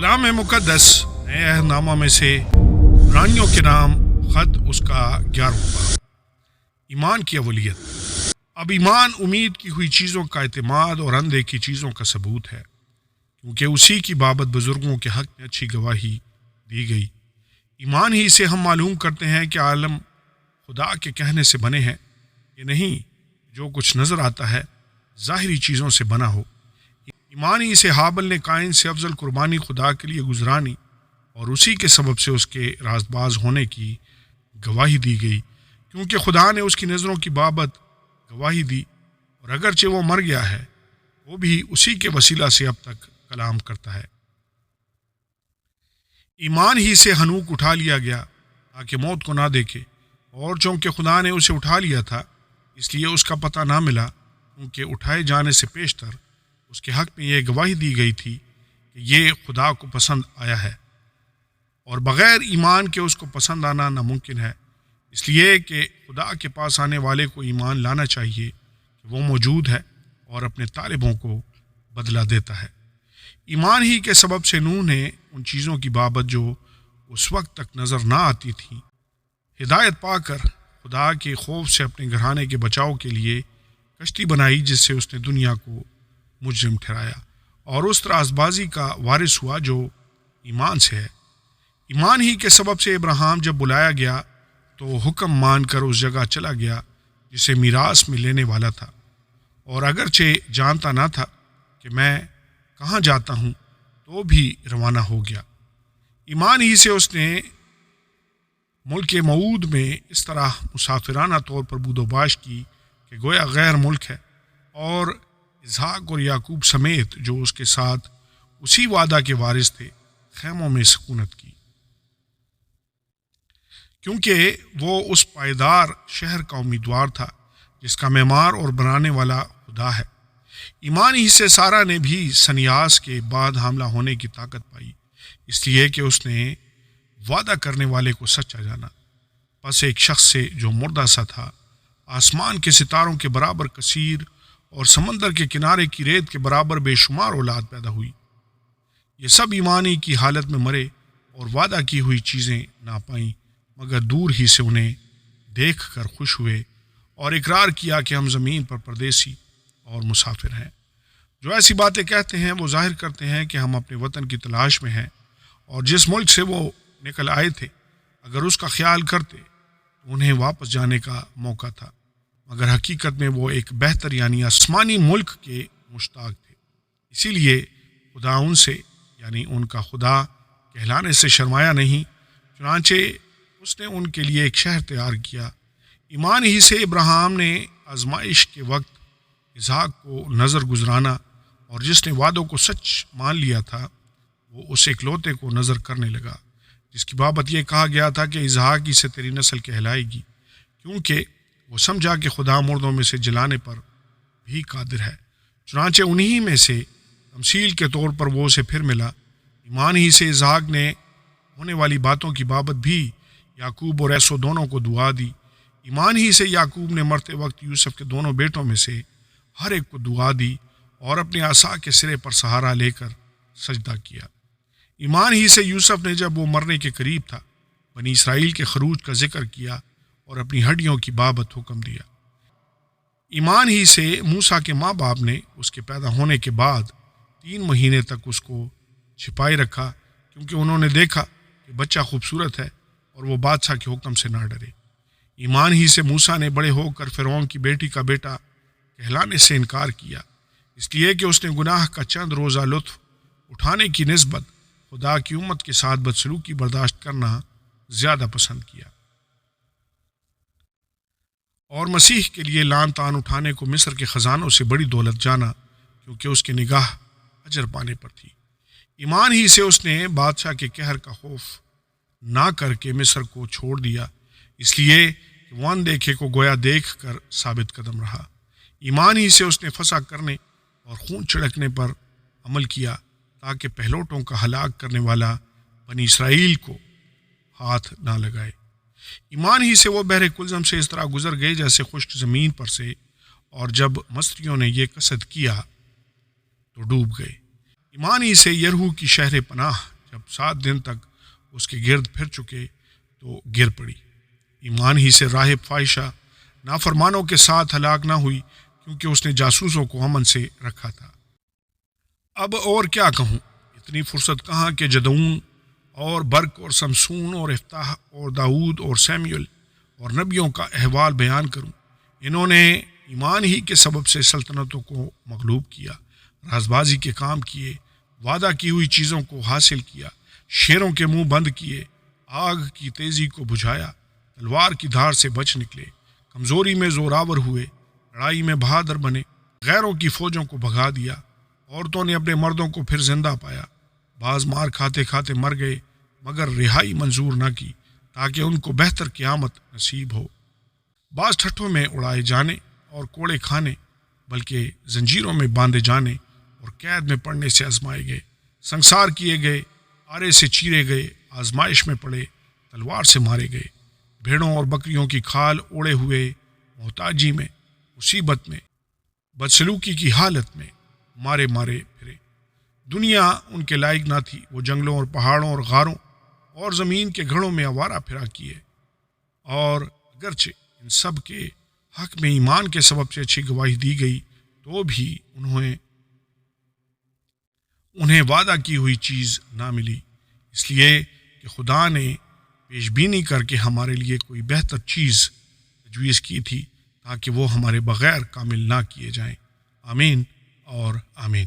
کلام مقدس نئے عہد نامہ میں سے عبرانیوں کے نام خط اس کا 11واں باب، ایمان کی اولیت۔ اب ایمان امید کی ہوئی چیزوں کا اعتماد اور اندیکھی چیزوں کا ثبوت ہے، کیونکہ اسی کی بابت بزرگوں کے حق میں اچھی گواہی دی گئی۔ ایمان ہی سے ہم معلوم کرتے ہیں کہ عالم خدا کے کہنے سے بنے ہیں، یہ نہیں جو کچھ نظر آتا ہے ظاہری چیزوں سے بنا ہو۔ ایمان ہی سے حابل نے قائن سے افضل قربانی خدا کے لیے گزرانی، اور اسی کے سبب سے اس کے راست باز ہونے کی گواہی دی گئی، کیونکہ خدا نے اس کی نظروں کی بابت گواہی دی، اور اگرچہ وہ مر گیا ہے وہ بھی اسی کے وسیلہ سے اب تک کلام کرتا ہے۔ ایمان ہی سے ہنوک اٹھا لیا گیا تاکہ موت کو نہ دیکھے، اور چونکہ خدا نے اسے اٹھا لیا تھا اس لیے اس کا پتہ نہ ملا، کیونکہ اٹھائے جانے سے پیشتر اس کے حق میں یہ گواہی دی گئی تھی کہ یہ خدا کو پسند آیا ہے، اور بغیر ایمان کے اس کو پسند آنا ناممکن ہے، اس لیے کہ خدا کے پاس آنے والے کو ایمان لانا چاہیے کہ وہ موجود ہے اور اپنے طالبوں کو بدلہ دیتا ہے۔ ایمان ہی کے سبب سے نوح نے ان چیزوں کی بابت جو اس وقت تک نظر نہ آتی تھیں ہدایت پا کر خدا کے خوف سے اپنے گھرانے کے بچاؤ کے لیے کشتی بنائی، جس سے اس نے دنیا کو مجرم ٹھہرایا اور اس راست بازی کا وارث ہوا جو ایمان سے ہے۔ ایمان ہی کے سبب سے ابراہیم جب بلایا گیا تو حکم مان کر اس جگہ چلا گیا جسے میراث میں لینے والا تھا، اور اگرچہ جانتا نہ تھا کہ میں کہاں جاتا ہوں تو بھی روانہ ہو گیا۔ ایمان ہی سے اس نے ملک موعود میں اس طرح مسافرانہ طور پر بود و باش کی کہ گویا غیر ملک ہے، اور اسحاق اور یعقوب سمیت جو اس کے ساتھ اسی وعدہ کے وارث تھے خیموں میں سکونت کی، کیونکہ وہ اس پائیدار شہر کا امیدوار تھا جس کا معمار اور بنانے والا خدا ہے۔ ایمان ہی سے سارا نے بھی سنیاس کے بعد حاملہ ہونے کی طاقت پائی، اس لیے کہ اس نے وعدہ کرنے والے کو سچا جانا۔ پس ایک شخص سے جو مردہ سا تھا آسمان کے ستاروں کے برابر کثیر اور سمندر کے کنارے کی ریت کے برابر بے شمار اولاد پیدا ہوئی۔ یہ سب ایمانی کی حالت میں مرے اور وعدہ کی ہوئی چیزیں نہ پائیں، مگر دور ہی سے انہیں دیکھ کر خوش ہوئے اور اقرار کیا کہ ہم زمین پر پردیسی اور مسافر ہیں۔ جو ایسی باتیں کہتے ہیں وہ ظاہر کرتے ہیں کہ ہم اپنے وطن کی تلاش میں ہیں، اور جس ملک سے وہ نکل آئے تھے اگر اس کا خیال کرتے تو انہیں واپس جانے کا موقع تھا، مگر حقیقت میں وہ ایک بہتر یعنی آسمانی ملک کے مشتاق تھے۔ اسی لیے خدا ان سے یعنی ان کا خدا کہلانے سے شرمایا نہیں، چنانچہ اس نے ان کے لیے ایک شہر تیار کیا۔ ایمان ہی سے ابراہیم نے آزمائش کے وقت اسحاق کو نظر گزرانا، اور جس نے وعدوں کو سچ مان لیا تھا وہ اس اکلوتے کو نظر کرنے لگا، جس کی بابت یہ کہا گیا تھا کہ اسحاق ہی سے تیری نسل کہلائے گی، کیونکہ وہ سمجھا کہ خدا مردوں میں سے جلانے پر بھی قادر ہے۔ چنانچہ انہی میں سے تمثیل کے طور پر وہ اسے پھر ملا۔ ایمان ہی سے اسحاق نے ہونے والی باتوں کی بابت بھی یعقوب اور عیسو دونوں کو دعا دی۔ ایمان ہی سے یعقوب نے مرتے وقت یوسف کے دونوں بیٹوں میں سے ہر ایک کو دعا دی اور اپنے عصا کے سرے پر سہارا لے کر سجدہ کیا۔ ایمان ہی سے یوسف نے جب وہ مرنے کے قریب تھا بنی اسرائیل کے خروج کا ذکر کیا اور اپنی ہڈیوں کی بابت حکم دیا۔ ایمان ہی سے موسیٰ کے ماں باپ نے اس کے پیدا ہونے کے بعد 3 مہینے تک اس کو چھپائے رکھا، کیونکہ انہوں نے دیکھا کہ بچہ خوبصورت ہے اور وہ بادشاہ کے حکم سے نہ ڈرے۔ ایمان ہی سے موسیٰ نے بڑے ہو کر فرعون کی بیٹی کا بیٹا کہلانے سے انکار کیا، اس لیے کہ اس نے گناہ کا چند روزہ لطف اٹھانے کی نسبت خدا کی امت کے ساتھ بدسلوکی برداشت کرنا زیادہ پسند کیا، اور مسیح کے لیے لعن طعن اٹھانے کو مصر کے خزانوں سے بڑی دولت جانا، کیونکہ اس کی نگاہ اجر پانے پر تھی۔ ایمان ہی سے اس نے بادشاہ کے قہر کا خوف نہ کر کے مصر کو چھوڑ دیا، اس لیے کہ وہ اندیکھے کو گویا دیکھ کر ثابت قدم رہا۔ ایمان ہی سے اس نے فساد کرنے اور خون چھڑکنے پر عمل کیا، تاکہ پہلوٹوں کا ہلاک کرنے والا بنی اسرائیل کو ہاتھ نہ لگائے۔ ایمان ہی سے وہ بحر کلزم سے اس طرح گزر گئے جیسے خشک زمین پر سے، اور جب مصریوں نے یہ قصد کیا تو ڈوب گئے۔ ایمان ہی سے یرہو کی شہر پناہ جب 7 دن تک اس کے گرد پھر چکے تو گر پڑی۔ ایمان ہی سے راہب فائشہ نافرمانوں کے ساتھ ہلاک نہ ہوئی، کیونکہ اس نے جاسوسوں کو امن سے رکھا تھا۔ اب اور کیا کہوں، اتنی فرصت کہاں کہ جدعون اور برق اور سمسون اور افتاح اور داؤد اور سیمیل اور نبیوں کا احوال بیان کروں۔ انہوں نے ایمان ہی کے سبب سے سلطنتوں کو مغلوب کیا، رازبازی کے کام کیے، وعدہ کی ہوئی چیزوں کو حاصل کیا، شیروں کے منہ بند کیے، آگ کی تیزی کو بجھایا، تلوار کی دھار سے بچ نکلے، کمزوری میں زوراور ہوئے، لڑائی میں بہادر بنے، غیروں کی فوجوں کو بھگا دیا، عورتوں نے اپنے مردوں کو پھر زندہ پایا، بعض مار کھاتے کھاتے مر گئے مگر رہائی منظور نہ کی تاکہ ان کو بہتر قیامت نصیب ہو۔ بعض ٹھٹھوں میں اڑائے جانے اور کوڑے کھانے بلکہ زنجیروں میں باندھے جانے اور قید میں پڑنے سے آزمائے گئے، سنسار کیے گئے، آرے سے چیرے گئے، آزمائش میں پڑے، تلوار سے مارے گئے، بھیڑوں اور بکریوں کی کھال اوڑے ہوئے، محتاجی میں، مصیبت میں، بدسلوکی کی حالت میں مارے پھرے۔ دنیا ان کے لائق نہ تھی، وہ جنگلوں اور پہاڑوں اور غاروں اور زمین کے گھڑوں میں آوارہ پھرا کیے، اور اگرچہ ان سب کے حق میں ایمان کے سبب سے اچھی گواہی دی گئی تو بھی انہیں وعدہ کی ہوئی چیز نہ ملی، اس لیے کہ خدا نے پیش بینی کر کے ہمارے لیے کوئی بہتر چیز تجویز کی تھی تاکہ وہ ہمارے بغیر کامل نہ کیے جائیں۔ آمین اور آمین۔